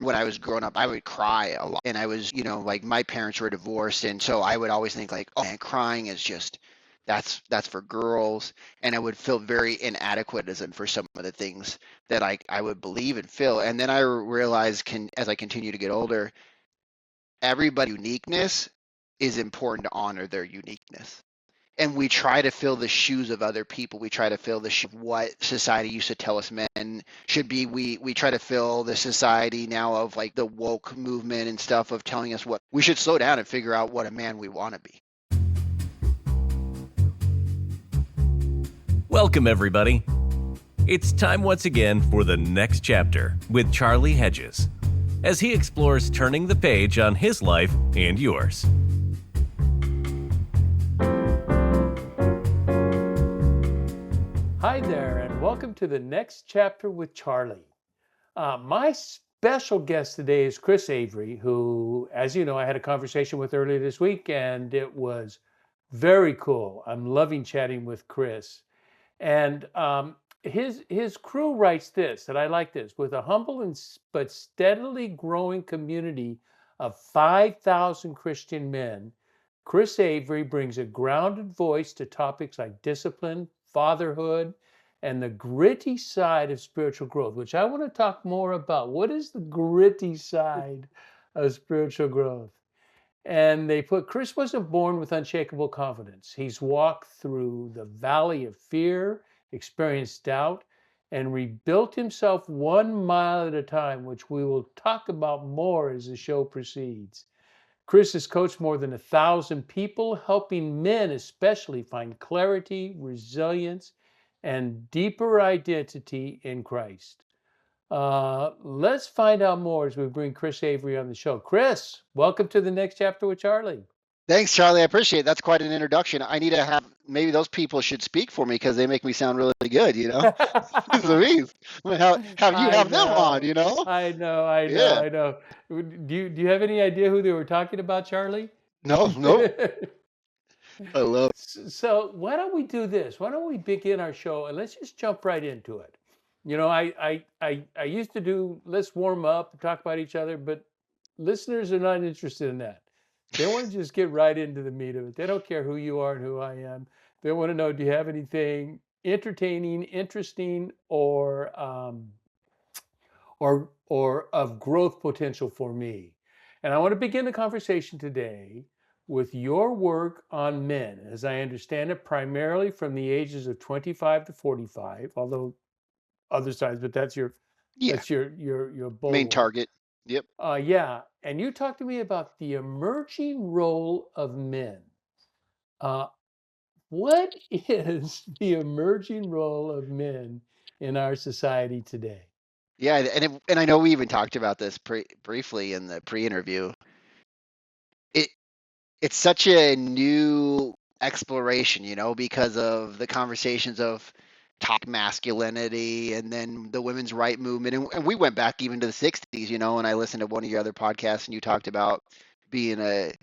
when I was growing up, I would cry a lot. And I was, like my parents were divorced. And so I would always think like, oh man, crying is just, that's for girls. And I would feel very inadequate for some of the things that I would believe and feel. And then I realized as I continue to get older, everybody's uniqueness is important to honor their uniqueness. And we try to fill the shoes of other people. We try to fill the shoes of what society used to tell us men should be. We try to fill the society now of like the woke movement and stuff of telling us what we should slow down and figure out what a man we want to be. Welcome, everybody. It's time once again for the next chapter with Charlie Hedges as he explores turning the page on his life and yours. Hi there, and welcome to the next chapter with Charlie. My special guest today is Chris Avery, who, as you know, I had a conversation with earlier this week, and it was very cool. I'm loving chatting with Chris. And his crew writes this, and I like this: with a humble but steadily growing community of 5,000 Christian men, Chris Avery brings a grounded voice to topics like discipline, fatherhood, and the gritty side of spiritual growth, which I want to talk more about. What is the gritty side of spiritual growth? And they put, Chris wasn't born with unshakable confidence. He's walked through the valley of fear, experienced doubt, and rebuilt himself 1 mile at a time, which we will talk about more as the show proceeds. Chris has coached more than 1,000 people, helping men especially find clarity, resilience, and deeper identity in Christ. Let's find out more as we bring Chris Avery on the show. Chris, welcome to the next chapter with Charlie. Thanks, Charlie. I appreciate it. That's quite an introduction. I need to have maybe those people should speak for me because they make me sound really good, Louise, have you have them on, I know. Yeah. Do you have any idea who they were talking about, Charlie? No. I love it. So why don't we do this? Why don't we begin our show and let's just jump right into it. I used to do let's warm up and talk about each other, but listeners are not interested in that. They want to just get right into the meat of it. They don't care who you are and who I am. They want to know, do you have anything entertaining, interesting, or of growth potential for me? And I want to begin the conversation today with your work on men, as I understand it, primarily from the ages of 25 to 45, although other sides, but that's your bold Main work. target. Yep. Yeah. And you talked to me about the emerging role of men. What is the emerging role of men in our society today? Yeah, and I know we even talked about this briefly in the pre-interview. It's such a new exploration, because of the conversations of talk masculinity and then the women's right movement. And we went back even to the 60s, and I listened to one of your other podcasts and you talked about being the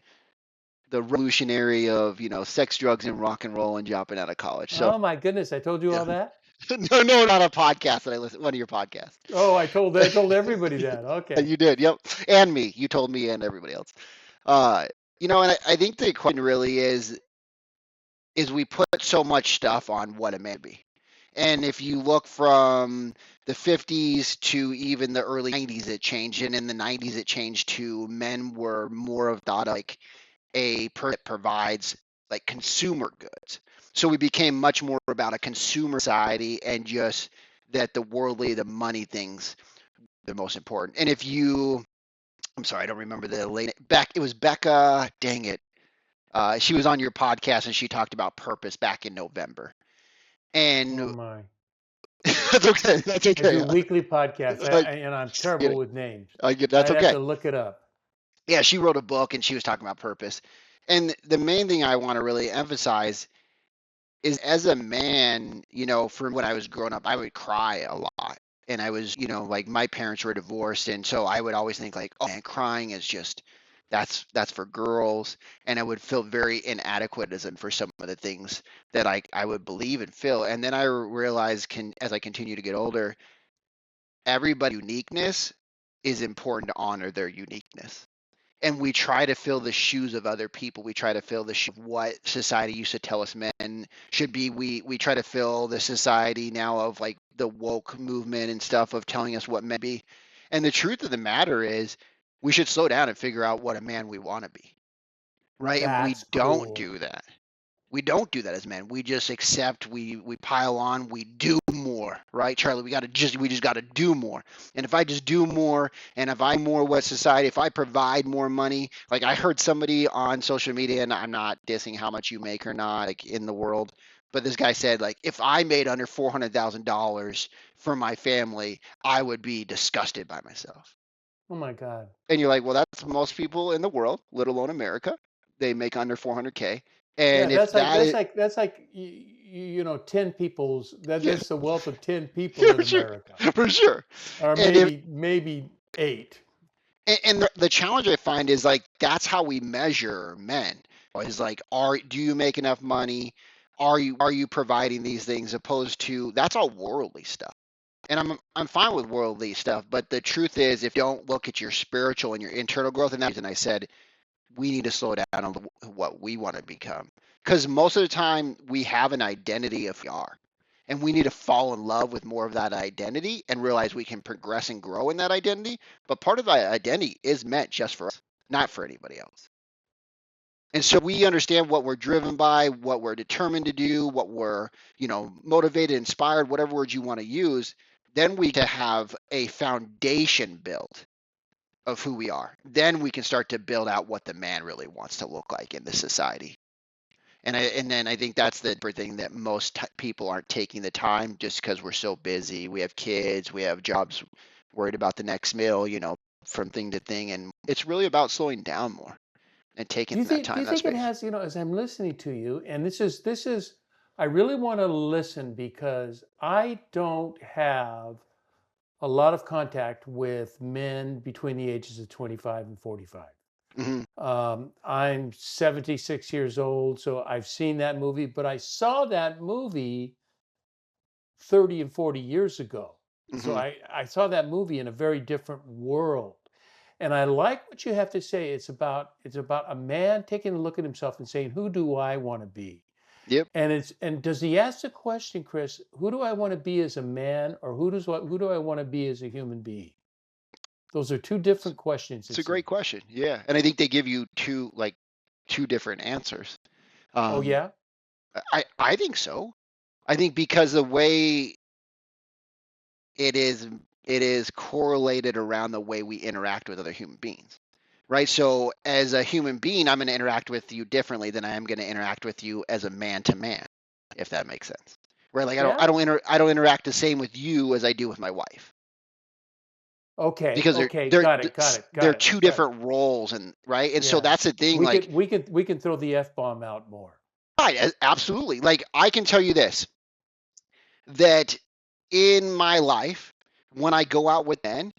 revolutionary of, sex, drugs, and rock and roll and dropping out of college. So, oh my goodness, I told you all that? no, not a podcast that I listened, one of your podcasts. Oh, I told everybody that. Okay. You did, yep. And me. You told me and everybody else. And I think the question really is we put so much stuff on what a man be. And if you look from the 50s to even the early 90s, it changed. And in the 90s, it changed to men were more of thought like a person that provides like consumer goods. So we became much more about a consumer society and just that the worldly, the money things, the most important. And I'm sorry, I don't remember the late it was Becca, dang it. She was on your podcast and she talked about purpose back in November. And oh my. That's okay. I do weekly podcasts, and I'm terrible with names. That's okay. I have to look it up. Yeah, she wrote a book and she was talking about purpose. And the main thing I want to really emphasize is as a man, from when I was growing up, I would cry a lot. And I was, like my parents were divorced. And so I would always think like, oh man, crying is just, that's for girls. And I would feel very inadequate for some of the things that I would believe and feel. And then I realized as I continue to get older, everybody's uniqueness is important to honor their uniqueness. And we try to fill the shoes of other people. We try to fill the shoes of what society used to tell us men should be. We try to fill the society now of like the woke movement and stuff of telling us what men be. And the truth of the matter is we should slow down and figure out what a man we want to be. Right? And we That's don't cool. do that. We don't do that as men. We just accept, we pile on, we do more, right, Charlie? We just gotta do more. And if I just do more, and if I more what society, if I provide more money, like I heard somebody on social media, and I'm not dissing how much you make or not, like in the world, but this guy said, like, if I made under $400,000 for my family, I would be disgusted by myself. Oh my God. And you're like, well, that's most people in the world, let alone America. They make under 400K. Yeah, And if that is, that's like 10 people's yeah, that's the wealth of 10 people in for sure, America, for sure. or And if maybe 8. and the challenge I find is like that's how we measure men. Is like, do you make enough money? Are you providing these things? Opposed to that's all worldly stuff. And I'm fine with worldly stuff, but the truth is, if you don't look at your spiritual and your internal growth, and that's the reason I said we need to slow down on what we want to become. Because most of the time we have an identity of who we are. And we need to fall in love with more of that identity and realize we can progress and grow in that identity. But part of that identity is meant just for us, not for anybody else. And so we understand what we're driven by, what we're determined to do, what we're, motivated, inspired, whatever words you want to use. Then we can have a foundation built of who we are. Then we can start to build out what the man really wants to look like in this society. And then I think that's the thing that most people aren't taking the time just because we're so busy. We have kids, we have jobs, worried about the next meal, from thing to thing. And it's really about slowing down more and taking that Do time, you that think it space. has, as I'm listening to you, and this is I really want to listen because I don't have a lot of contact with men between the ages of 25 and 45. Hmm. I'm 76 years old, so I've seen that movie, but I saw that movie 30 and 40 years ago. So Hmm. I saw that movie in a very different world. And I like what you have to say. It's about a man taking a look at himself and saying, who do I want to be? Yep. And does he ask the question, Chris, who do I want to be as a man, or who do I want to be as a human being? Those are two It's, different questions, it's it a great seems. question. Yeah. And I think they give you two different answers. Oh Um, yeah? I think so. I think because the way it is it is correlated around the way we interact with other human beings, right? So as a human being, I'm going to interact with you differently than I am going to interact with you as a man to man, if that makes sense, right? Like Yeah? I don't interact the same with you as I do with my wife, Okay, because okay, got it, got it, they're got it, two got it. different roles, and right, and so Yeah. that's the thing, We like, can we can throw the F bomb out more. right, absolutely, like I can tell you this, that in my life when I go out with men,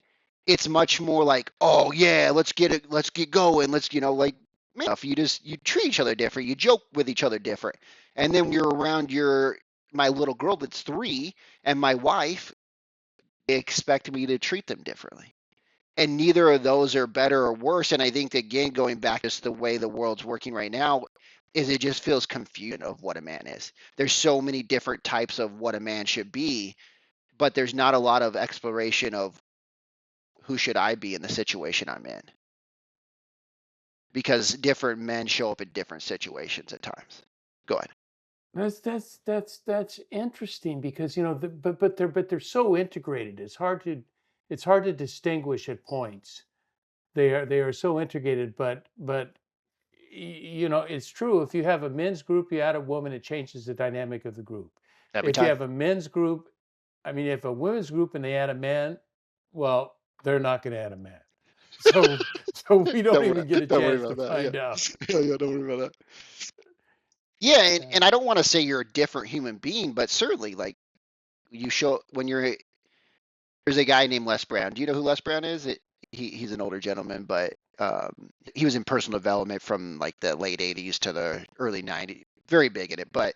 it's much more like, oh yeah, let's get going, let's like stuff. You treat each other different, you joke with each other different, and then when you're around my little girl that's 3 and my wife, they expect me to treat them differently. And neither of those are better or worse. And I think that, again, going back to just the way the world's working right now, is it just feels confusion of what a man is. There's so many different types of what a man should be, but there's not a lot of exploration of who should I be in the situation I'm in, because different men show up in different situations at times. Go ahead. That's interesting because but they're so integrated. It's hard to distinguish at points. They are so integrated, but it's true. If you have a men's group, you add a woman, it changes the dynamic of the group. Every If you time. have a men's group, I mean, if a women's group and they add a man, well, they're not going to add a man. So so we don't Don't worry, even get a don't worry chance to about that. Yeah. find out. Yeah, don't worry about that. Yeah, Yeah. and I don't want to say you're a different human being, but certainly, like, you show when you're there's a guy named Les Brown. Do you know who Les Brown is? He's an older gentleman, but he was in personal development from like the late 80s to the early 90s. Very big in it, but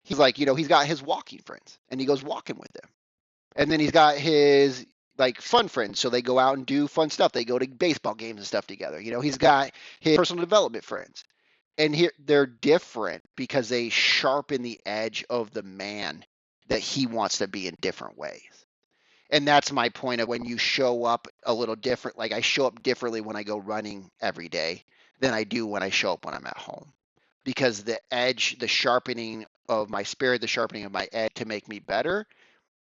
he's like, he's got his walking friends and he goes walking with them. And then he's got his like fun friends, so they go out and do fun stuff. They go to baseball games and stuff together. He's got his personal development friends, and here they're different because they sharpen the edge of the man that he wants to be in different ways. And that's my point of when you show up a little different. Like I show up differently when I go running every day than I do when I show up when I'm at home, because the edge, the sharpening of my spirit, the sharpening of my edge to make me better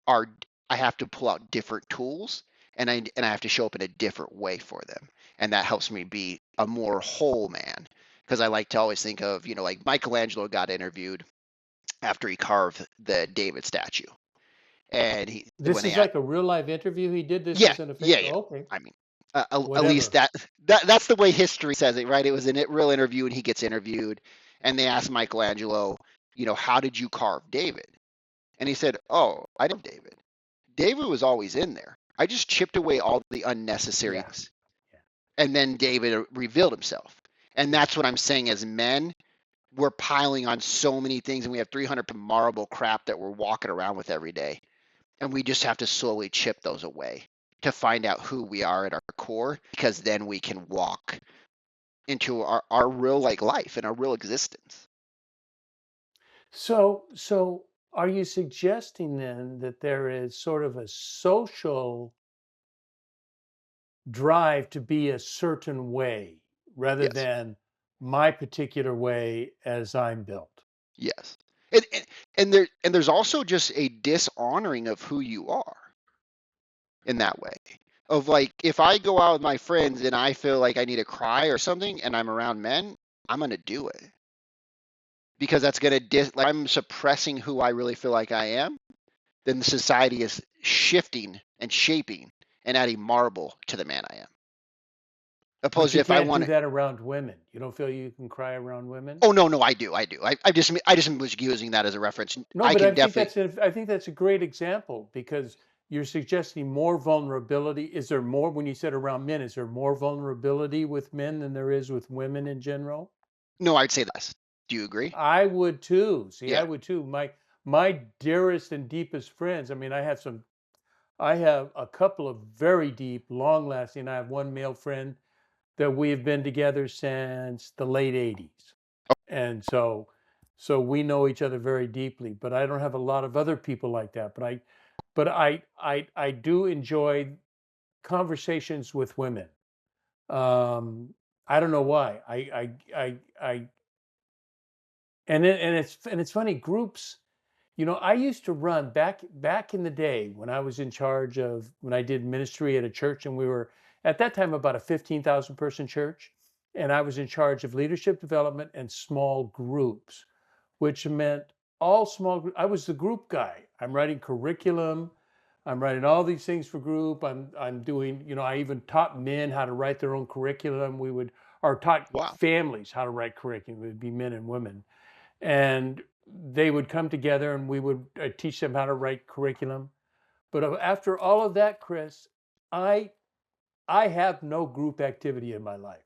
are, I have to pull out different tools, and I have to show up in a different way for them, and that helps me be a more whole man. Because I like to always think of, like Michelangelo got interviewed after he carved the David statue, and This when they is like a real live interview. He did this yeah, as in a fake. yeah, yeah. Oh, okay, I mean, at least whatever. that's the way history says it, right? It was a real interview, and he gets interviewed, and they asked Michelangelo, how did you carve David? And he said, "Oh, I didn't David. David was always in there. I just chipped away all the unnecessary Yeah, things, yeah, and then David revealed himself." And that's what I'm saying. As men, we're piling on so many things, and we have 300 marble crap that we're walking around with every day. And we just have to slowly chip those away to find out who we are at our core, because then we can walk into our real life and our real existence. So are you suggesting then that there is sort of a social drive to be a certain way rather Yes. than my particular way as I'm built? Yes. And there's also just a dishonoring of who you are in that way. Of like, if I go out with my friends and I feel like I need to cry or something and I'm around men, I'm gonna do it, because that's gonna like I'm suppressing who I really feel like I am. Then the society is shifting and shaping and adding marble to the man I am. Opposed But to you if I can't want do to, that around women. You don't feel you can cry around women? oh no, I do. I just was using that as a reference. No, I but can definitely, I think that's a great example because you're suggesting more vulnerability. Is there more when you said around men? Is there more vulnerability with men than there is with women in general? no, I'd say less. Do you agree? I would too. See, Yeah. I would too. My dearest and deepest friends. I mean, I have a couple of very deep, long lasting. I have one male friend that we have been together since the late 80s. And so we know each other very deeply, but I don't have a lot of other people like that. But I do enjoy conversations with women. Um, I don't know why. I and it's funny groups. I used to run back in the day when I was in charge of when I did ministry at a church, and we were at that time about a 15,000 person church, and I was in charge of leadership development and small groups, which meant all small group. I was the group guy. I'm writing curriculum. I'm writing all these things for group. I'm doing, I even taught men how to write their own curriculum. We would or taught Wow. families how to write curriculum. It would be men and women. And they would come together and we would teach them how to write curriculum. But after all of that, Chris, I I have no group activity in my life.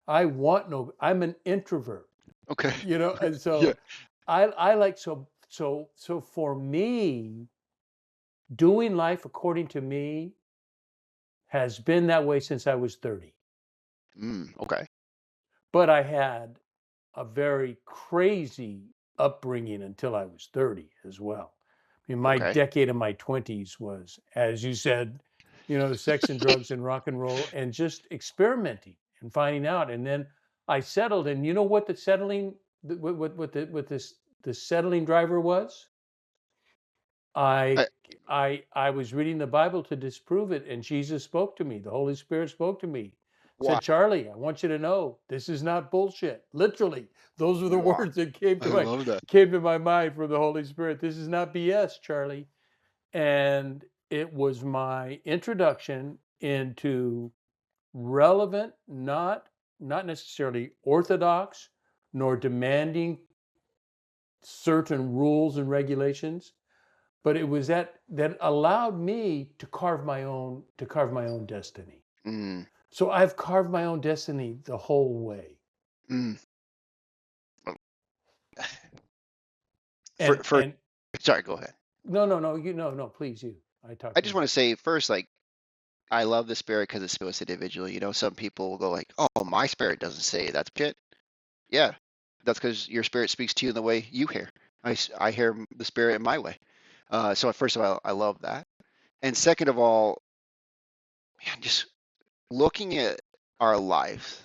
I'm an introvert, Okay. and Yeah. so I like so for me, doing life according to me has been that way since I was 30. Okay. But I had a very crazy upbringing until I was 30 as well. I mean, my Okay. decade of my 20s was, as you said, sex and drugs and rock and roll and just experimenting and finding out. And then I settled, and you know what the settling, what this the settling driver was? I I, I was reading the Bible to disprove it, and Jesus spoke to me. The Holy Spirit spoke to me. wow. Said, Charlie, I want you to know this is not bullshit. Literally, those were the Wow. words that came I to my love that. came to my mind from the Holy Spirit. This is not BS, Charlie. And it was my introduction into relevant, not necessarily orthodox, nor demanding certain rules and regulations, but it was that allowed me to carve my own destiny. Mm, So I've carved my own destiny the whole way. mm. For And for and sorry, go ahead. no, no, no, no, please, you. I talked I too just want to much. say first, like, I love the spirit because it speaks individually. Some people will go like, "Oh, my spirit doesn't say that's shit." Yeah, that's because your spirit speaks to you in the way you hear. I hear the spirit in my way. So first of all, I love that. And second of all, man, just looking at our lives,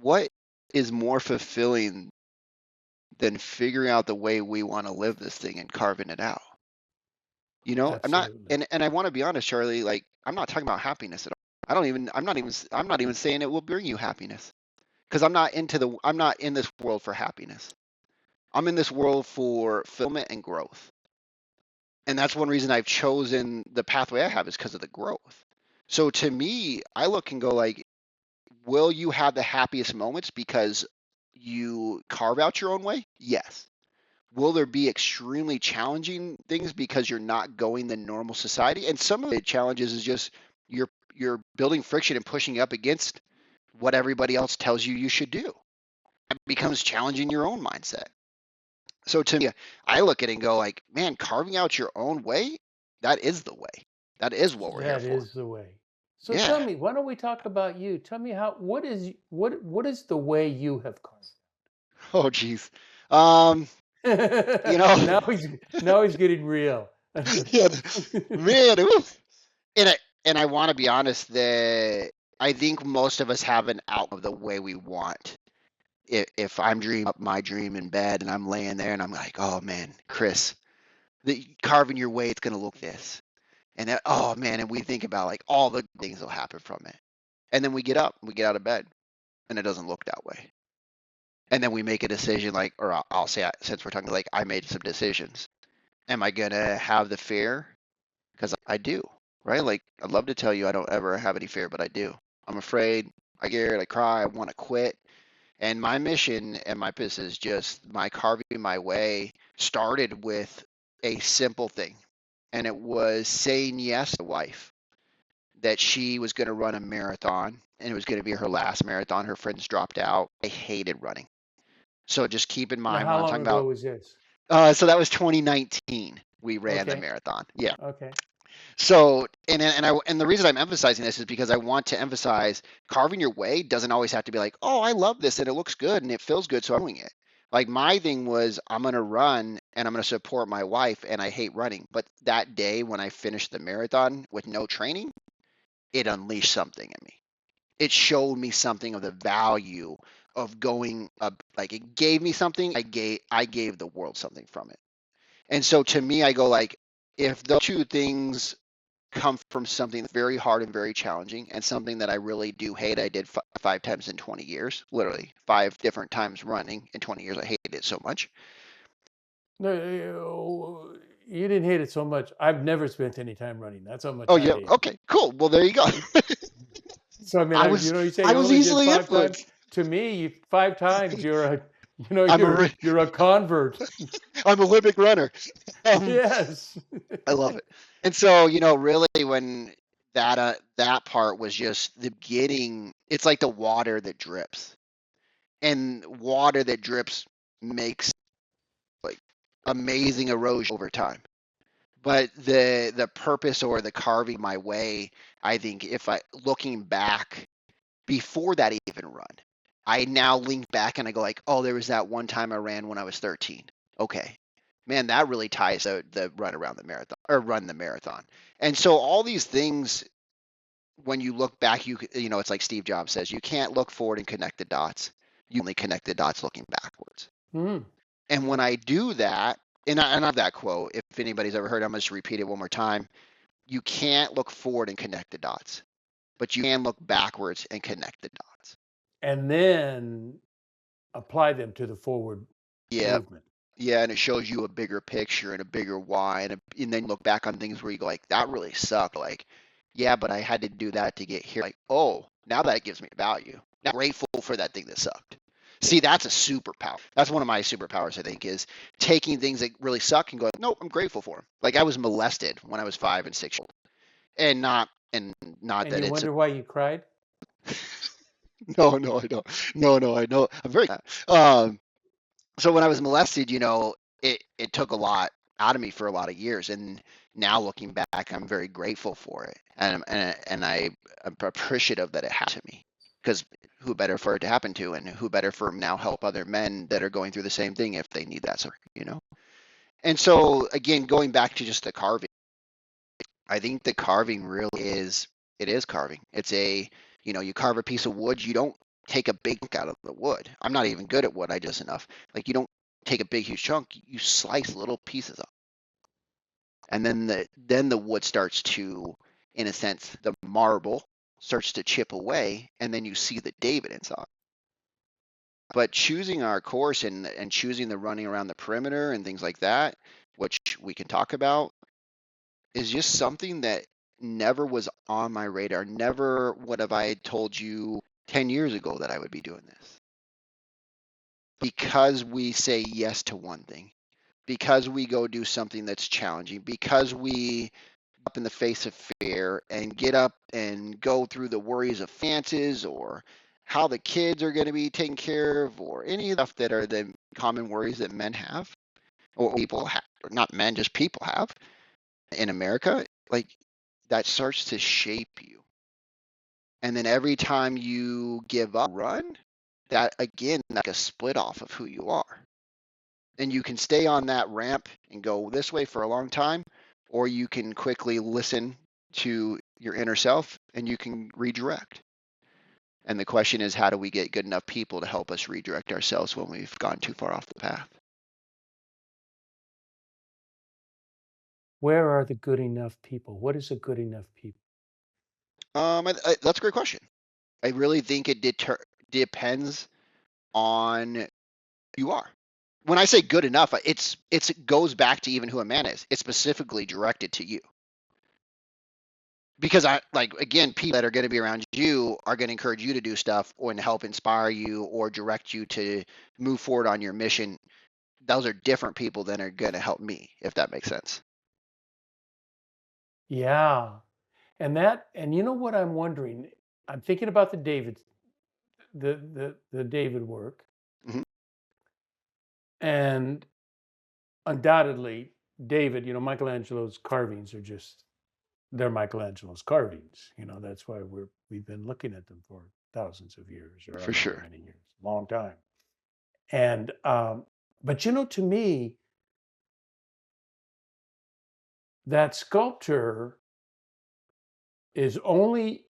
what is more fulfilling than figuring out the way we want to live this thing and carving it out? I'm not, Absolutely. and I want to be honest, Charlie. Like, I'm not talking about happiness at all. I'm not even saying it will bring you happiness because I'm not in this world for happiness. I'm in this world for fulfillment and growth. And that's one reason I've chosen the pathway I have is because of the growth. So to me, I look and go like, will you have the happiest moments because you carve out your own way? Yes. Will there be extremely challenging things because you're not going the normal society? And some of the challenges is just you're building friction and pushing up against what everybody else tells you should do. It becomes challenging your own mindset. So to me, I look at it and go like, man, carving out your own way, that is the way. That is what we're here That for. is the way. So tell Yeah. me, why don't we talk about you? Tell me what is the way you have carved? Oh, geez. Um, you know, now he's getting real. yeah, man, ooh. And I want to be honest that I think most of us have an out of the way we want. If I'm dreaming up my dream in bed and I'm laying there and I'm like, oh man, Chris, carving your way, it's gonna look this. And then, oh man, and we think about like all the things that'll happen from it. And then we get out of bed, and it doesn't look that way. And then we make a decision like, or I'll say, since we're talking like, I made some decisions. Am I gonna have the fear? Because I do, right? Like, I'd love to tell you I don't ever have any fear, but I do. I'm afraid. I get scared. I cry. I want to quit. And my mission and my purpose is just my carving my way started with a simple thing, and it was saying yes to my wife that she was going to run a marathon and it was going to be her last marathon. Her friends dropped out. I hated running. So just keep in Now, mind when how I'm long talking ago about, was this? so that was 2019. We ran the Okay. marathon. Yeah. Okay. So, and the reason I'm emphasizing this is because I want to emphasize carving your way doesn't always have to be like, oh, I love this and it looks good and it feels good, so I'm doing it. Like my thing was, I'm gonna run and I'm gonna support my wife, and I hate running. But that day when I finished the marathon with no training, it unleashed something in me. It showed me something of the value of going up. Like it gave me something. I gave the world something from it. And so to me, I go like, if those two things come from something that's very hard and very challenging and something that I really do hate. I did 5 times in 20 years, literally 5 different times running in 20 years. I hated it so much. No, you didn't hate it so much. I've never spent any time running. That's how much Oh I yeah. hate it. Okay, cool. Well, there you go. So I mean, I was you say I you was only did easily 5 times. influenced. To me, 5 times you're a, I'm a you're a convert. I'm a Olympic runner. Um, Yes. I love it. And so, really when that part was just the getting, it's like the water that drips. And water that drips makes like amazing erosion over time. But the purpose or the carving my way, I think if I looking back before that even run, I now link back and I go like, oh, there was that one time I ran when I was 13. Okay. Man, that really ties the run around the marathon or run the marathon. And so all these things, when you look back, it's like Steve Jobs says, you can't look forward and connect the dots. You only connect the dots looking backwards. Hmm. And when I do that, and I have that quote, if anybody's ever heard it, I'm going to just repeat it one more time. You can't look forward and connect the dots, but you can look backwards and connect the dots. And then apply them to the forward Yeah. movement. Yeah, and it shows you a bigger picture and a bigger why, and then you look back on things where you go like, that really sucked. Like, yeah, but I had to do that to get here. Like, oh, now that gives me value. Now I'm grateful for that thing that sucked. See, that's a superpower. That's one of my superpowers, I think, is taking things that really suck and going, nope, I'm grateful for them. Like I was molested when I was 5 and 6 years old, and not And that you it's wonder why you cried? no, I don't. No, I know. I'm very um so when I was molested, it took a lot out of me for a lot of years, and now looking back, I'm very grateful for it. and I'm appreciative that it happened to me, because who better for it to happen to, and who better for now help other men that are going through the same thing if they need that support. And so again, going back to just the carving, I think the carving really is, it is carving. It's you carve a piece of wood, you don't take a big chunk out of the wood. I'm not even good at wood, I just enough. Like, you don't take a big huge chunk, you slice little pieces up. And then the wood starts to, in a sense, the marble starts to chip away, and then you see the David inside. But choosing our course and choosing the running around the perimeter and things like that, which we can talk about, is just something that never was on my radar. Never would have I told you 10 years ago that I would be doing this. Because we say yes to one thing, because we go do something that's challenging, because we up in the face of fear and get up and go through the worries of finances, or how the kids are going to be taken care of, or any stuff that are the common worries that men have, or people have, or not men, just people have in America. Like, that starts to shape you. And then every time you give up, run, that again, like a split off of who you are. And you can stay on that ramp and go this way for a long time, or you can quickly listen to your inner self and you can redirect. And the question is, how do we get good enough people to help us redirect ourselves when we've gone too far off the path? Where are the good enough people? What is a good enough people? That's a great question. I really think it depends on who you are. When I say good enough, it goes back to even who a man is. It's specifically directed to you. Because again, people that are going to be around you are going to encourage you to do stuff, or to help inspire you or direct you to move forward on your mission. Those are different people than are going to help me, if that makes sense. Yeah. And you know what I'm wondering? I'm thinking about the David work. Hmm. And undoubtedly, David, Michelangelo's carvings are just, they're Michelangelo's carvings. That's why we've been looking at them for thousands of years, or I For don't know how sure. many years, long time. And but to me, that sculpture is only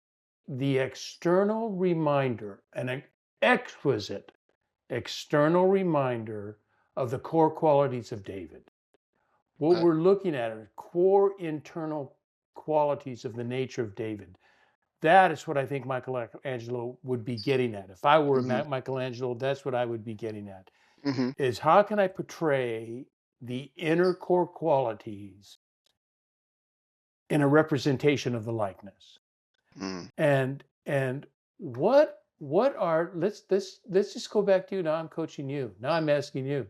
the external reminder, an exquisite external reminder of the core qualities of David. What Okay. we're looking at are core internal qualities of the nature of David. That is what I think Michelangelo would be getting at. If I were Hmm. Michelangelo, that's what I would be getting at. Hmm. Is how can I portray the inner core qualities in a representation of the likeness? Mm. And what are let's just go back to you. Now I'm coaching you. Now I'm asking you,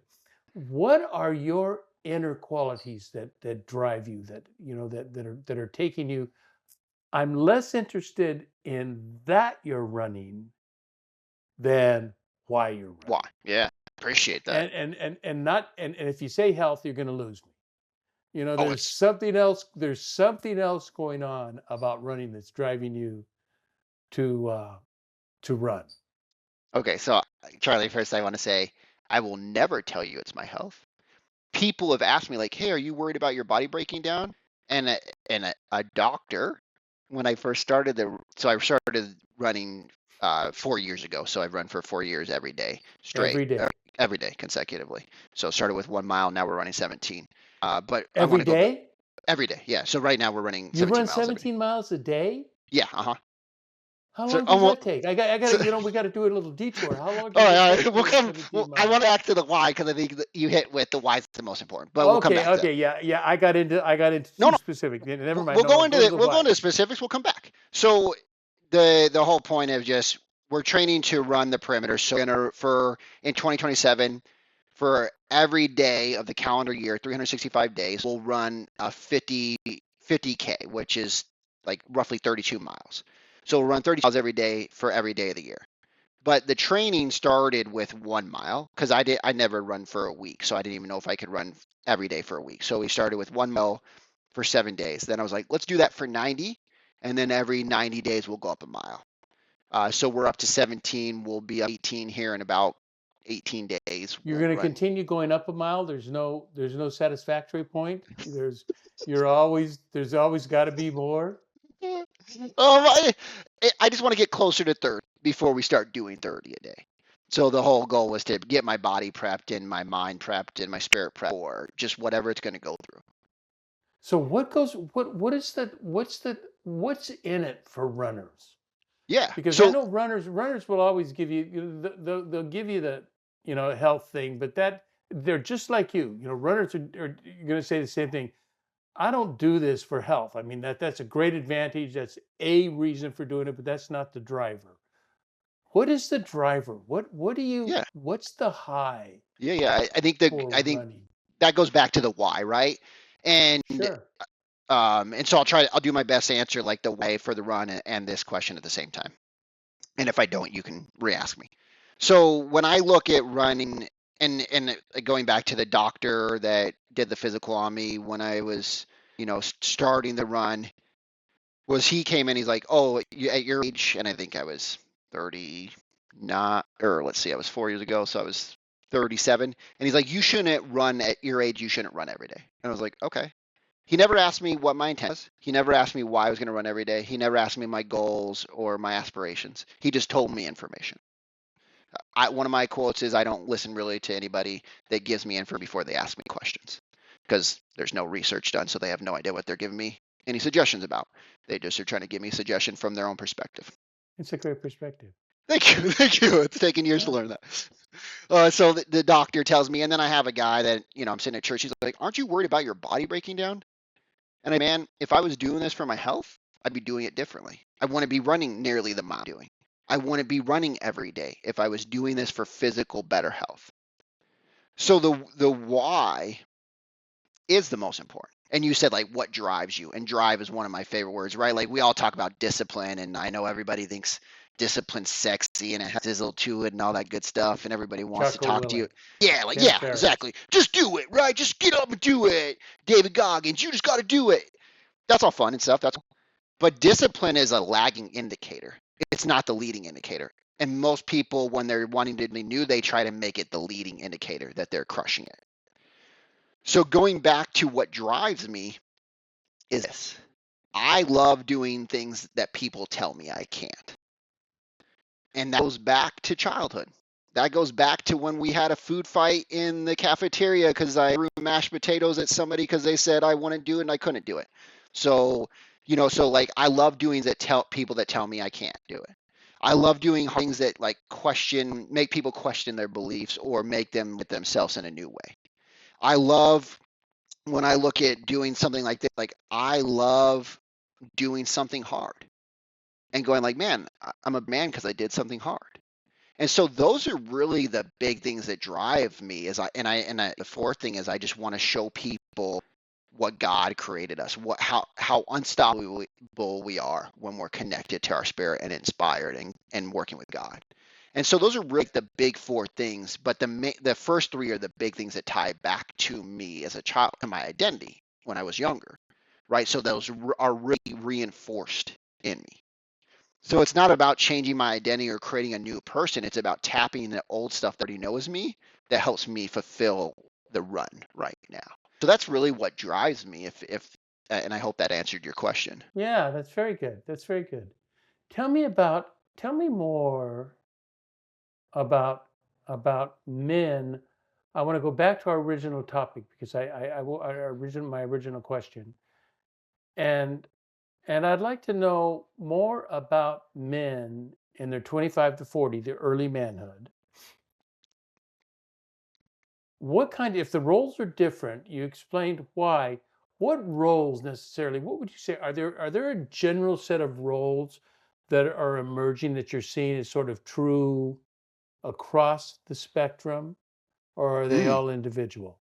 what are your inner qualities that drive you, that are taking you? I'm less interested in that you're running than why you're Why? running. Yeah. Appreciate that. And if you say health, you're going to lose me. Oh, There's it's something else. There's something else going on about running that's driving you to run. okay. So, Charlie, first I want to say I will never tell you it's my health. People have asked me, like, "Hey, are you worried about your body breaking down?" And a doctor, when I first started so I started running 4 years ago. So I've run for 4 years every day straight, Every day. every day consecutively. So started with 1 mile. Now we're running 17. But I want Every to go day? every day. Yeah. So right now we're running You 17 run miles every day. 17 miles a day? Yeah. Uh huh. How So long does almost. that take? I got So, to, we got to do a little detour. How long all does right, it all take right. to We'll run come. 17 Well, I miles? want to act to the why, because I think that you hit with the why is the most important. But we'll come Okay, back to that. okay, yeah, yeah. I got into No, too no. specific. Never mind. We'll No, go go into to the we'll go why. into specifics. We'll come back. So the whole point of just, we're training to run the perimeter. So for in 2027, for every day of the calendar year, 365 days, we'll run a 50K, which is like roughly 32 miles. So we'll run 30 miles every day for every day of the year. But the training started with 1 mile, because I never run for a week, so I didn't even know if I could run every day for a week. So we started with 1 mile for 7 days. Then I was like, let's do that for 90, and then every 90 days we'll go up a mile. So we're up to 17. We'll be up 18 here in about 18 days. You're We'll going to run. continue going up a mile. There's no satisfactory point. There's always got to be more. I just want to get closer to 30 before we start doing 30 a day. So the whole goal was to get my body prepped and my mind prepped and my spirit prepped or just whatever it's going to go through. So what's in it for runners? Yeah. Because I So know runners will always give you, they'll give you the, health thing, but that they're just like you. Runners are going to say the same thing. I don't do this for health. I mean, that's a great advantage. That's a reason for doing it, but that's not the driver. What is the driver? yeah, What's the high yeah. for I think running? that goes back to the why, right? And Sure. so I'll do my best to answer like the why for the run and this question at the same time. And if I don't, you can re-ask me. So when I look at running and going back to the doctor that did the physical on me when I was, starting the run, was he came in, he's like, oh, at your age, and I think I was 30, not, or let's see, I was 4 years ago, so I was 37, and he's like, you shouldn't run at your age, you shouldn't run every day. And I was like, okay. He never asked me what my intent was. He never asked me why I was going to run every day. He never asked me my goals or my aspirations. He just told me information. One of my quotes is, I don't listen really to anybody that gives me info before they ask me questions, because there's no research done, so they have no idea what they're giving me any suggestions about. They just are trying to give me a suggestion from their own perspective. It's a great perspective. Thank you. Thank you. It's taken years to Yeah. learn that. So the doctor tells me, and then I have a guy that, I'm sitting at church. He's like, aren't you worried about your body breaking down? And man, if I was doing this for my health, I'd be doing it differently. I want to be running nearly the mile I'm doing. I want to be running every day if I was doing this for physical better health. So the why is the most important. And you said like what drives you, and drive is one of my favorite words, right? Like we all talk about discipline, and I know everybody thinks discipline's sexy and it has sizzle to it and all that good stuff, and everybody wants to Jocko talk to you. Willink, Yeah, like Tim yeah, Ferriss. exactly. Just do it, right? Just get up and do it. David Goggins, you just got to do it. That's all fun and stuff. But discipline is a lagging indicator. It's not the leading indicator. And most people, when they're wanting to be new, they try to make it the leading indicator that they're crushing it. So going back to what drives me is this. I love doing things that people tell me I can't. And that goes back to childhood. That goes back to when we had a food fight in the cafeteria because I threw mashed potatoes at somebody because they said I wouldn't do it and I couldn't do it. So, so like I love doing that tell people that tell me I can't do it. I love doing things that like make people question their beliefs or make them with themselves in a new way. I love when I look at doing something like this, like I love doing something hard and going like, man, I'm a man because I did something hard. And so those are really the big things that drive me. The fourth thing is I just want to show people what God created us, how unstoppable we are when we're connected to our spirit and inspired and working with God. And so those are really the big four things. But the first three are the big things that tie back to me as a child, to my identity when I was younger, right? So those are really reinforced in me. So it's not about changing my identity or creating a new person. It's about tapping the old stuff that already knows me that helps me fulfill the run right now. So that's really what drives me. And I hope that answered your question. Yeah, that's very good. That's very good. Tell me more about men. I want to go back to our original topic because my original question, and I'd like to know more about men in their 25 to 40, the early manhood. If the roles are different, you explained why. What roles necessarily? What would you say? Are there a general set of roles that are emerging that you're seeing as sort of true across the spectrum, or are they Mm, all individual?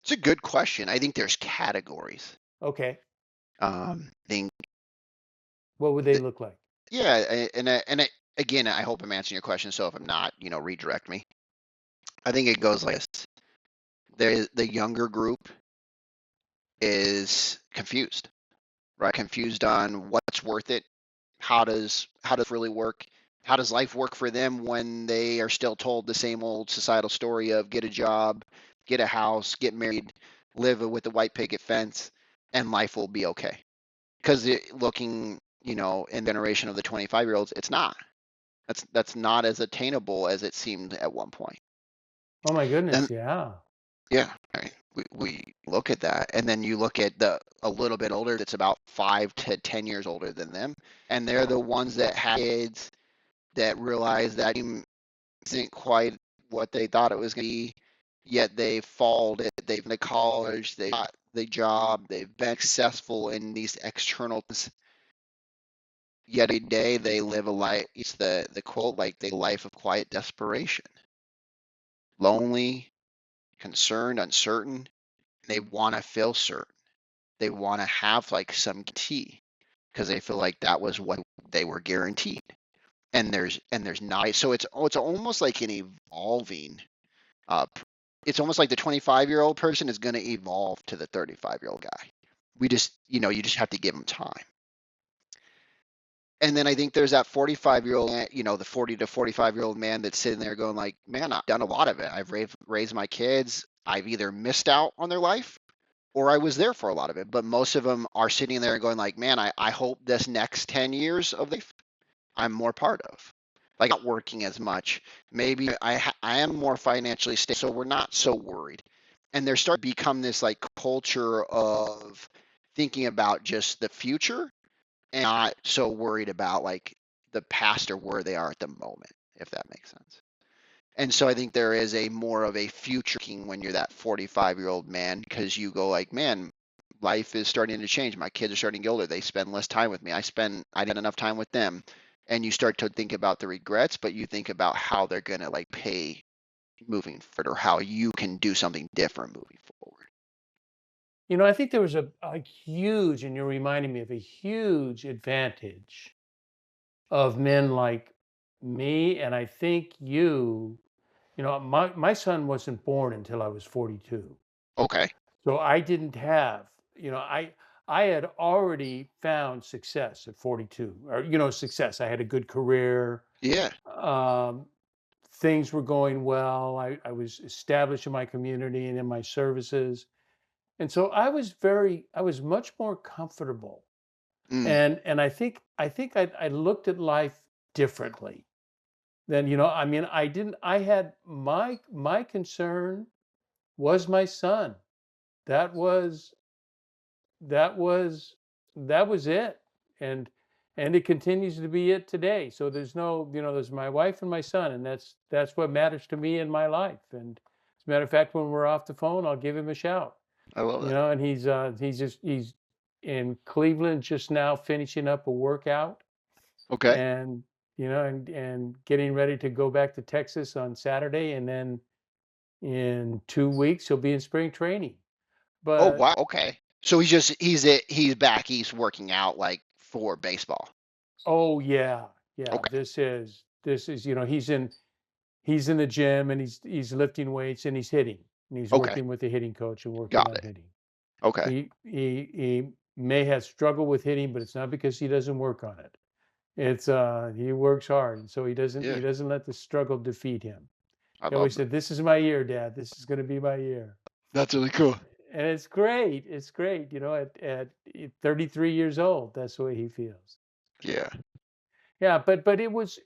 it's a good question. I think there's categories. Okay. I think, What would they that, look like? yeah, again, I hope I'm answering your question. So if I'm not, redirect me. I think it goes like this. The younger group is confused. right? Confused on what's worth it. How does really work? How does life work for them when they are still told the same old societal story of get a job, get a house, get married, live with a white picket fence, and life will be okay? Because looking, in the generation of the 25-year-olds, it's not. That's not as attainable as it seemed at one point. Oh my And goodness, yeah. yeah, I mean, we look at that, and then you look at a little bit older that's about 5 to 10 years older than them, and they're the ones that have kids that realize that dream isn't quite what they thought it was going to be. Yet they followed it. They've been to college. They got the job. They've been successful in these external things. Yet a day they live a life. It's the quote, like the life of quiet desperation, lonely, concerned, uncertain. They want to feel certain. They want to have like some guarantee because they feel like that was what they were guaranteed. And there's not. So it's almost like an evolving. Uh, it's almost like the 25-year-old person is going to evolve to the 35-year-old guy. We just, you just have to give them time. And then I think there's that 45-year-old, the 40 to 45-year-old man that's sitting there going like, man, I've done a lot of it. I've raised my kids. I've either missed out on their life or I was there for a lot of it. But most of them are sitting there and going like, man, I hope this next 10 years of life I'm more part of. Like not working as much. Maybe I am more financially stable, so we're not so worried. And there's starting to become this like culture of thinking about just the future and not so worried about like the past or where they are at the moment, if that makes sense. And so I think there is a more of a future king when you're that 45-year-old man because you go like, man, life is starting to change. My kids are starting to get older. They spend less time with me. I didn't enough time with them. And you start to think about the regrets, but you think about how they're going to like pay moving forward or how you can do something different moving forward. I think there was a huge, and you're reminding me of a huge advantage of men like me, and I think my son wasn't born until I was 42. Okay. So I didn't have, I had already found success at 42, or success. I had a good career. Yeah. Um, Things were going well. I was established in my community and in my services. And so I was much more comfortable. Mm. And I looked at life differently than, I didn't, I had my concern was my son. That was, that was, that was it. And, and it continues to be it today. So there's no, there's my wife and my son, and that's what matters to me in my life. And as a matter of fact, when we're off the phone, I'll give him a shout. I love that. And he's in Cleveland just now finishing up a workout, Okay. and and getting ready to go back to Texas on Saturday, and then in 2 weeks he'll be in spring training. Oh But wow. Okay. So he's back. He's working out like for baseball. oh yeah, yeah, Okay. this is he's in the gym, and he's lifting weights, and he's hitting, and he's Okay. working with the hitting coach and working Got on it. hitting. Okay. He may have struggled with hitting, but it's not because he doesn't work on it. It's he works hard, and so Yeah. he doesn't let the struggle defeat him. I He love always that. said, "This is my year, Dad. This is going to be my year." That's really cool. And it's great. It's great. At 33 years old, that's the way he feels. Yeah. Yeah, but it was.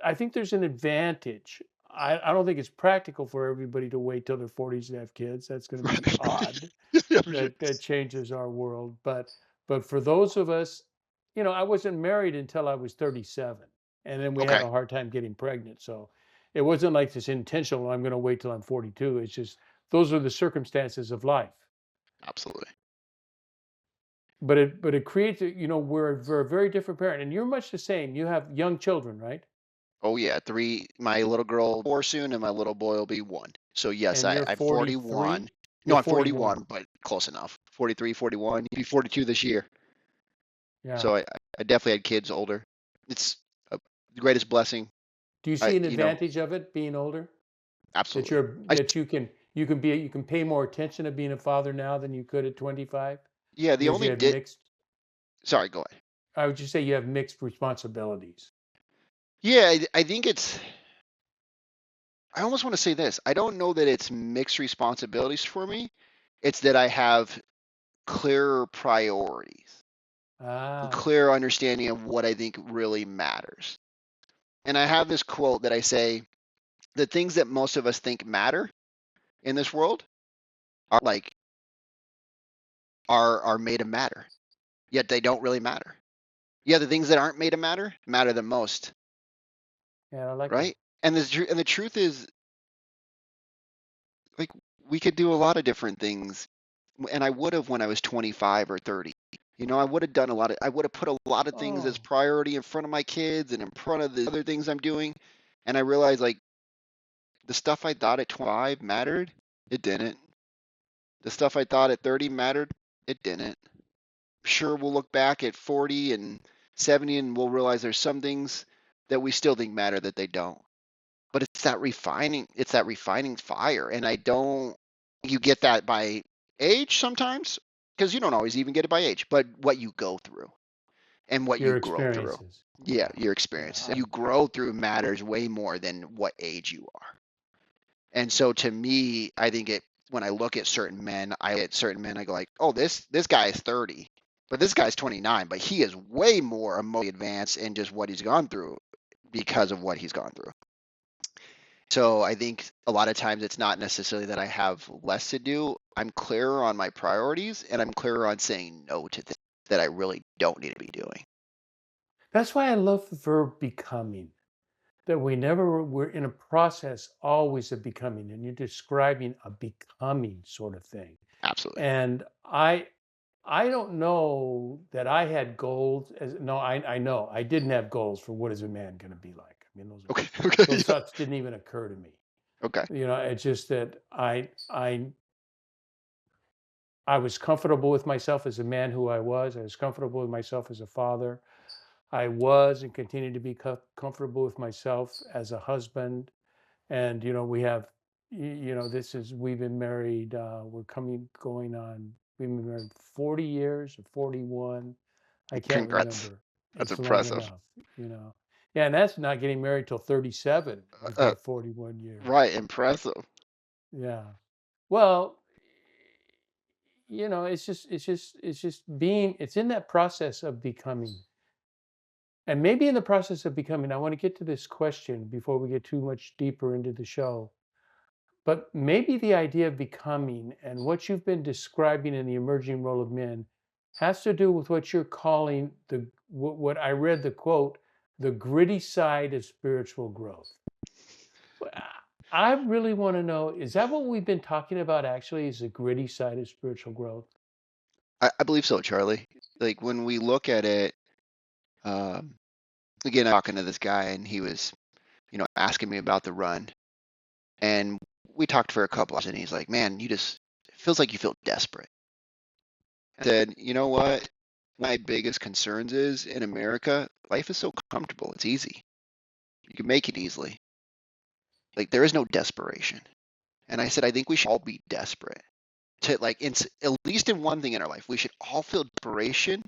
I think there's an advantage. I don't think it's practical for everybody to wait till their 40s to have kids. That's going to be odd. Yeah, for sure. That changes our world. But for those of us, I wasn't married until I was 37, and then we had Okay. a hard time getting pregnant. So it wasn't like this intentional. I'm going to wait till I'm 42. It's just those are the circumstances of life. Absolutely. But it creates we're a very different parent, and you're much the same. You have young children, right? Oh yeah, three. My little girl 4 soon, and my little boy will be 1. So yes, And you're I'm 43. 41. No, You're I'm 41. 41, but close enough. 43, 41. He'll be 42 this year. Yeah. So I definitely had kids older. It's the greatest blessing. Do you I see an you know advantage of it being older? That absolutely. you're I that you can pay more attention to being a father now than you could at 25? Yeah, the because you only have mixed. sorry, go ahead. I would just say you have mixed responsibilities. Yeah, I think it's. I almost want to say this. I don't know that it's mixed responsibilities for me. It's that I have clearer priorities, a Ah, clear understanding of what I think really matters. And I have this quote that I say, the things that most of us think matter in this world are like are made to matter, yet they don't really matter. Yeah, the things that aren't made to matter the most, yeah, I like that. right? And the truth is, like, we could do a lot of different things, and I would have when I was 25 or 30. I would have done a lot of, I would have put a lot of things as Oh, priority in front of my kids and in front of the other things I'm doing. And I realized, like, the stuff I thought at 25 mattered, it didn't. The stuff I thought at 30 mattered, it didn't. Sure, we'll look back at 40 and 70 and we'll realize there's some things that we still think matter that they don't. But it's that refining fire. And I don't, you get that by age sometimes, because you don't always even get it by age, but what you go through and what you your grow through. experiences. Yeah, Yeah, your yeah. experience. You grow through matters way more than what age you are. And so to me, I think when I look at certain men, I go like, oh, this guy is 30, but this guy's 29, but he is way more emotionally advanced in just what he's gone through because of what he's gone through. So I think a lot of times it's not necessarily that I have less to do. I'm clearer on my priorities and I'm clearer on saying no to things that I really don't need to be doing. That's why I love the verb becoming. That we're in a process always of becoming, and you're describing a becoming sort of thing. Absolutely. And I don't know that I had goals as no, I know I didn't have goals for what is a man going to be like. I mean, Okay. Okay. those Yeah. thoughts didn't even occur to me. Okay. It's just that I was comfortable with myself as a man who I was. I was comfortable with myself as a father. I was and continue to be comfortable with myself as a husband. And we have, this is we've been married. We've been married 40 years or 41. I can't Congrats. remember. That's It's long impressive. enough, Yeah, and that's not getting married till 37. We've Uh, got 41 years. right. Impressive. Yeah. Well, it's in that process of becoming. And maybe in the process of becoming, I want to get to this question before we get too much deeper into the show. But maybe the idea of becoming and what you've been describing in the emerging role of men has to do with what you're calling what I read the quote, the gritty side of spiritual growth. I really want to know, is that what we've been talking about actually, is the gritty side of spiritual growth? I believe so, Charlie. Like when we look at it, um, again, I'm talking to this guy and he was, asking me about the run. And we talked for a couple hours and he's like, man, it feels like you feel desperate. I said, you know what? My biggest concerns is in America, life is so comfortable. It's easy. You can make it easily. Like there is no desperation. And I said, I think we should all be desperate to like, at least in one thing in our life, we should all feel desperation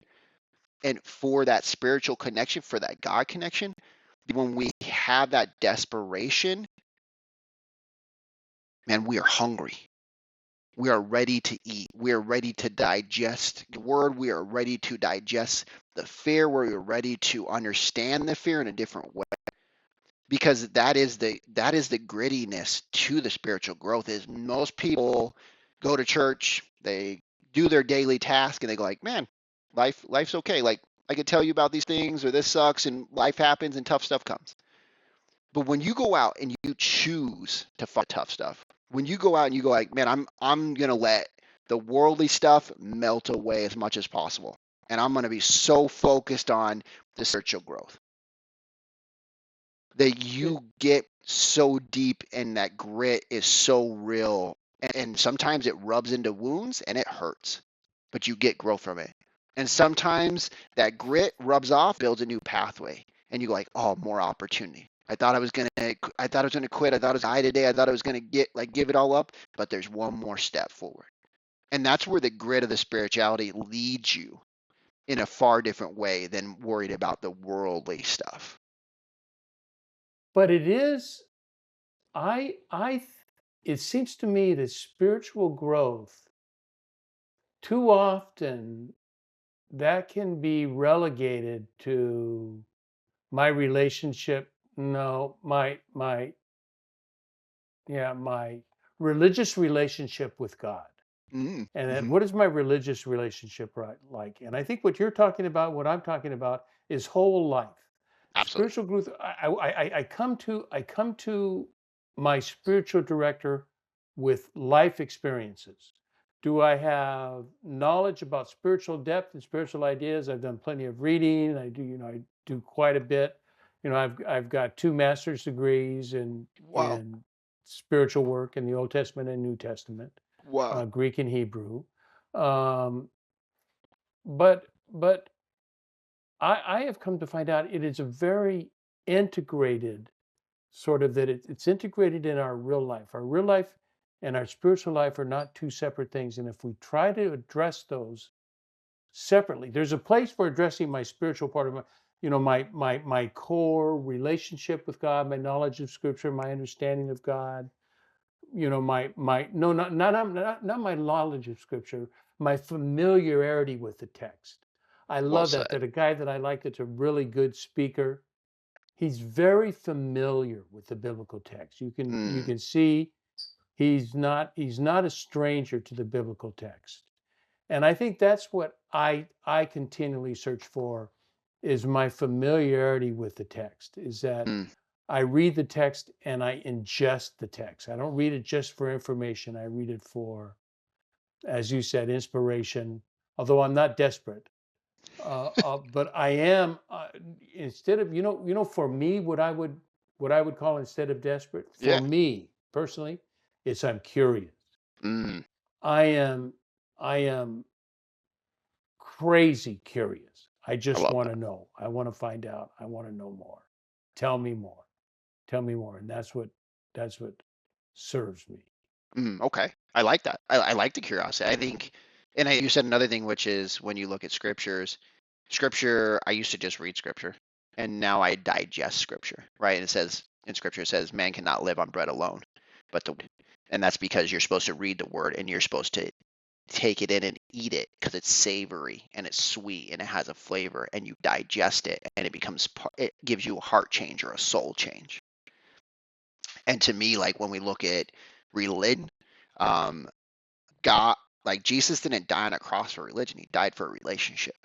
and for that spiritual connection, for that God connection. When we have that desperation, man, we are hungry. We are ready to eat. We are ready to digest the word. We are ready to digest the fear. We are ready to understand the fear in a different way. Because that is the grittiness to the spiritual growth. Is most people go to church, they do their daily task, and they go like, man, life's okay. Like I could tell you about these things, or this sucks, and life happens, and tough stuff comes. But when you go out and you choose to fight tough stuff, when you go out and you go like, man, I'm gonna let the worldly stuff melt away as much as possible, and I'm gonna be so focused on the spiritual growth that Yeah. you get so deep and that grit is so real, and sometimes it rubs into wounds and it hurts, but you get growth from it. And sometimes that grit rubs off, builds a new pathway, and you go like, oh, more opportunity. I thought I was gonna quit. I thought I was gonna die today. I thought I was gonna give it all up, but there's one more step forward. And that's where the grit of the spirituality leads you in a far different way than worried about the worldly stuff. But it is, it seems to me that spiritual growth too often that can be relegated to my relationship, no, my religious relationship with God. Mm, And then hmm. what is my religious relationship like? And I think what you're talking about, what I'm talking about, is whole life. Absolutely. Spiritual growth. I come to my spiritual director with life experiences. Do I have knowledge about spiritual depth and spiritual ideas? I've done plenty of reading. I do quite a bit. I've got 2 master's degrees Wow. in spiritual work in the Old Testament and New Testament, Wow. Greek and Hebrew. Um, but I have come to find out it is a very integrated sort of that it's integrated in our real life. Our real life and our spiritual life are not two separate things. And if we try to address those separately, there's a place for addressing my spiritual part of my core relationship with God, my knowledge of Scripture, my understanding of God, my no not my knowledge of scripture, my familiarity with the text. I Well love that said. a guy that I like that's a really good speaker, he's very familiar with the biblical text. You Mm, can see he's not a stranger to the biblical text. And I think that's what I continually search for, is my familiarity with the text, is that mm. I read the text and I ingest the text. I don't read it just for information. I read it for, as you said, inspiration. Although I'm not desperate, but I am. Instead of for me, what I would call instead of desperate, for Yeah. me personally, it's I'm curious. Mm, I am. I am crazy curious. I I just love want that. to know. I want to find out. I want to know more. Tell me more. Tell me more. And that's what serves me. Okay. I like that. I like the curiosity. I think, you said another thing, which is when you look at scripture, I used to just read scripture, and now I digest scripture, right? And it says in scripture, it says, man cannot live on bread alone, but and that's because you're supposed to read the word and you're supposed to take it in and eat it because it's savory and it's sweet and it has a flavor and you digest it and it becomes, it gives you a heart change or a soul change. And to me, like when we look at religion, um, God, like Jesus didn't die on a cross for religion; he died for a relationship.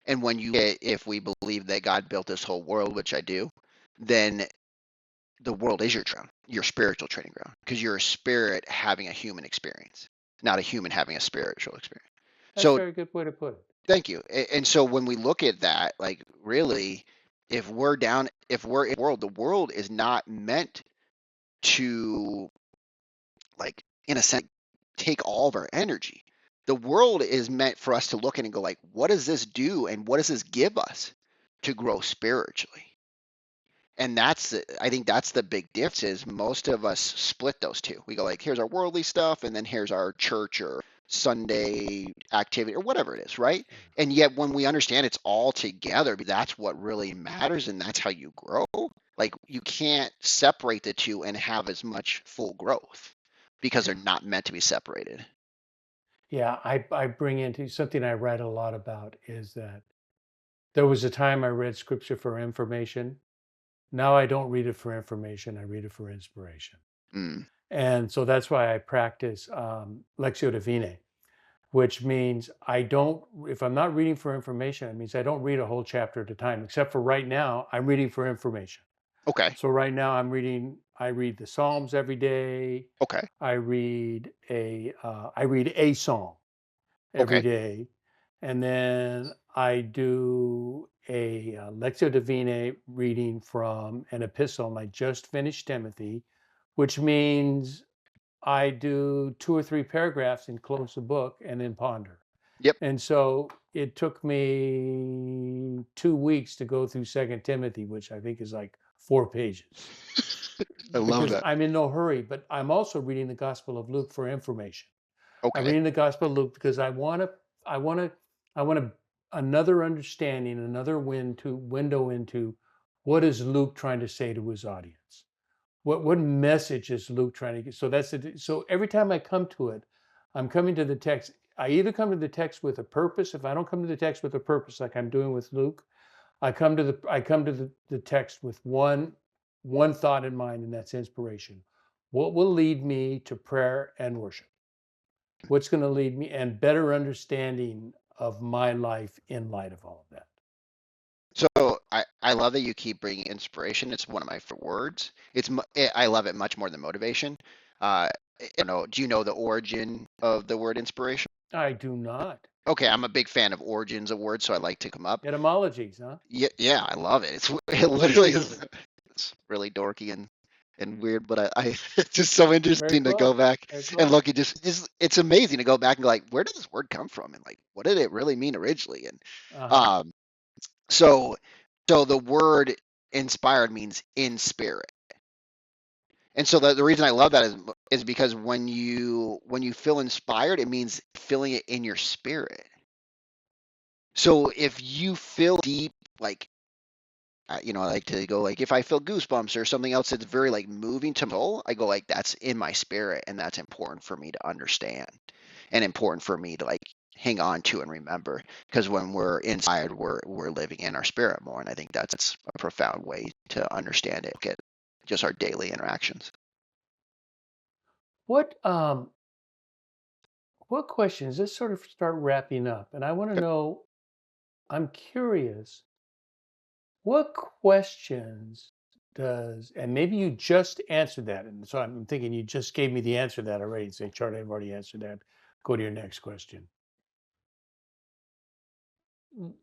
And when you get, if we believe that God built this whole world, which I do, then the world is your spiritual training ground, because you're a spirit having a human experience, not a human having a spiritual experience. That's a So very good way to put it. thank you. And so when we look at that, like really, if we're in the world is not meant to, like, in a sense, take all of our energy. The world is meant for us to look in and go like, what does this do and what does this give us to grow spiritually? And I think that's the big difference, is most of us split those two. We go like, here's our worldly stuff and then here's our church or Sunday activity or whatever it is, right? And yet when we understand it's all together, that's what really matters and that's how you grow. Like you can't separate the two and have as much full growth because they're not meant to be separated. Yeah, I bring into something I write a lot about is that there was a time I read scripture for information. Now I don't read it for information. I read it for inspiration. Mm, And so that's why I practice Lectio Divina, which means I don't, if I'm not reading for information, it means I don't read a whole chapter at a time, except for right now, I'm reading for information. okay. So right now I read the Psalms every day. Okay. I read a psalm every Okay. day, and then I do a Lectio Divina reading from an epistle. I just finished Timothy, which means I do 2 or 3 paragraphs and close the book and then ponder. Yep. And so it took me 2 weeks to go through Second Timothy, which I think is like 4 pages, I love because that. I'm in no hurry. But I'm also reading the Gospel of Luke for information. I'm Okay. reading the Gospel of Luke because I want to, I want to another understanding, another window into what is Luke trying to say to his audience. What message is Luke trying to get? So so every time I come to it, I'm coming to the text. I either come to the text with a purpose. If I don't come to the text with a purpose, like I'm doing with Luke, I come to the text with one thought in mind, and that's inspiration. What will lead me to prayer and worship? What's going to lead me and better understanding of my life in light of all of that? So I love that you keep bringing inspiration. It's one of my favorite words. I love it much more than motivation. I don't know. Do you know the origin of the word inspiration? I do not. Okay, I'm a big fan of origins of words, so I like to come up. Etymologies, huh? Yeah, yeah, I love it. It literally is. It's really dorky and weird, but I it's just so Very interesting to go cool. back Very and cool. look. It just it's amazing to go back and go like, where did this word come from, and like, what did it really mean originally? And Uh-huh. um, so so the word inspired means in spirit. And so the reason I love that is because when you feel inspired, it means feeling it in your spirit. So if you feel deep, like I like to go like if I feel goosebumps or something else that's very like moving to my soul, I go like that's in my spirit, and that's important for me to understand, and important for me to like hang on to and remember. Because when we're inside, we're living in our spirit more, and I think that's a profound way to understand it. Get just our daily interactions. What um what questions? Let's sort of start wrapping up. And I want to know, I'm curious, what questions does, and maybe you just answered that. And so I'm thinking you just gave me the answer to that already. Say, Charlie, I've already answered that. Go to your next question.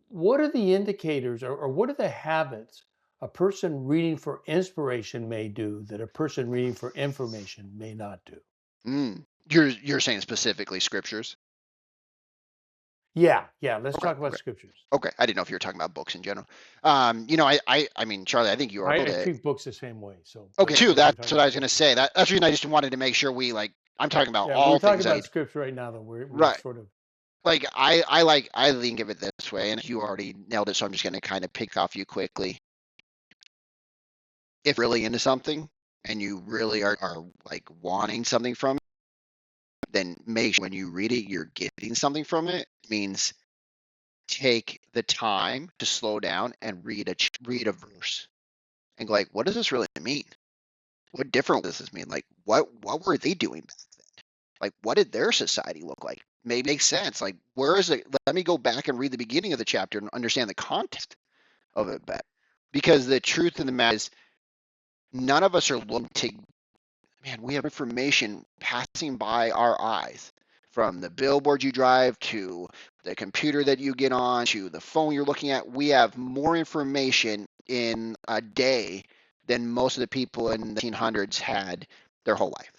What are the indicators or what are the habits a person reading for inspiration may do that a person reading for information may not do? You're saying specifically scriptures? Yeah, yeah. Let's Okay, talk about okay. scriptures. Okay, I didn't know if you were talking about books in general. I mean, Charlie, I think you are able I to. treat books the same way. So, Okay, too. but if we're That's talking what I about was gonna books, say. That's the reason I just wanted to make sure we like. I'm talking about yeah, we're all talking things that about need. scripture right now. Though we're Right. sort of Like I think of it this way, and you already nailed it. So I'm just gonna kind of pick off you quickly. If you're really into something and you really are like wanting something from it, then make sure when you read it, you're getting something from it. It means take the time to slow down and read a verse and go like, what does this really mean? What different does this mean? Like, what were they doing back then? Like, what did their society look like? Maybe makes sense. Like, where is it? Let me go back and read the beginning of the chapter and understand the context of it better. Because the truth of the matter is, none of us are looking to. Man, we have information passing by our eyes, from the billboard you drive to the computer that you get on to the phone you're looking at. We have more information in a day than most of the people in the 1800s had their whole life.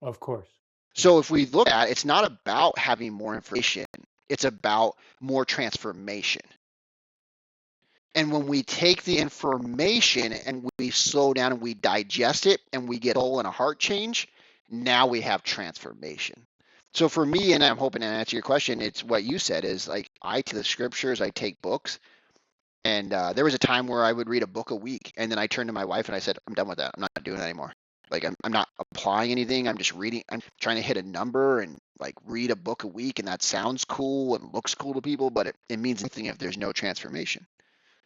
of course. Yeah. So if we look at it, it's not about having more information, it's about more transformation. And when we take the information and we slow down and we digest it and we get a soul and a heart change, now we have transformation. So for me, and I'm hoping to answer your question, it's what you said is like I take the scriptures, I take books, and there was a time where I would read a book a week, and then I turned to my wife and I said, I'm done with that. I'm not doing it anymore. Like I'm not applying anything. I'm just reading. I'm trying to hit a number and like read a book a week, and that sounds cool and looks cool to people, but it means nothing if there's no transformation.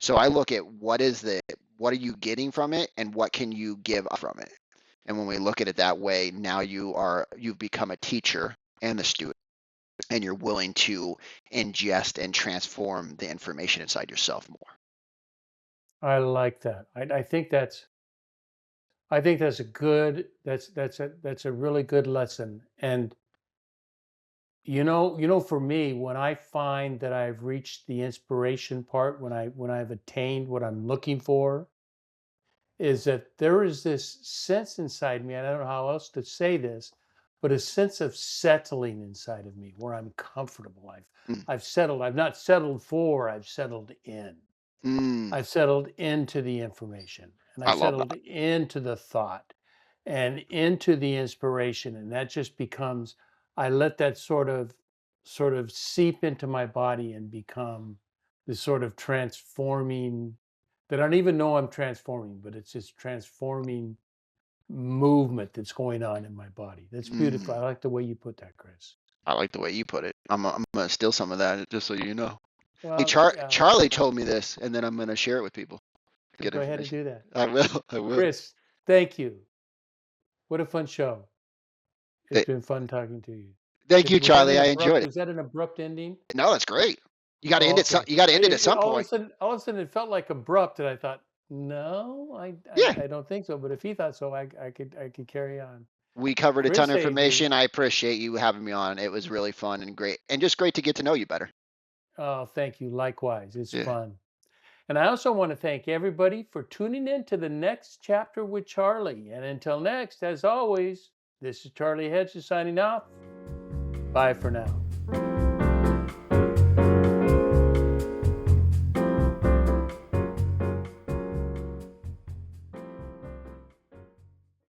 So I look at what are you getting from it and what can you give up from it. And when we look at it that way, now you've become a teacher and the student, and you're willing to ingest and transform the information inside yourself more. I like that. I think that's a good that's a really good lesson. And for me, when I find that I've reached the inspiration part, when I've attained what I'm looking for, is that there is this sense inside me, and I don't know how else to say this, but a sense of settling inside of me where I'm comfortable. Mm, I've settled. I've not settled for, I've settled in. mm, I've settled into the information, and I I've love settled that. into the thought and into the inspiration. And that just becomes I let that sort of seep into my body and become this sort of transforming that I don't even know I'm transforming, but it's this transforming movement that's going on in my body. That's beautiful. I like the way you put that, Chris. I like the way you put it. I'm gonna steal some of that just so you know. Hey, Well, Charlie told me this, and then I'm gonna share it with people. Get go ahead and information. do that. I will. I will. Chris, thank you. What a fun show. It's Th- been fun talking to you. Thank you, Was that Charlie. I enjoyed it. was that an abrupt ending? No, that's great. You got to Oh, end it. okay. You got to end it at It some point. all of a sudden it felt like abrupt, and I thought, no, Yeah. I don't think so. But if he thought so, I could carry on. We covered a ton Chris of Avery. information. I appreciate you having me on. It was really fun and great, and just great to get to know you better. Oh, thank you. Likewise, it's Yeah. fun. And I also want to thank everybody for tuning in to the next chapter with Charlie. And until next, as always, this is Charlie Hedges signing off. Bye for now.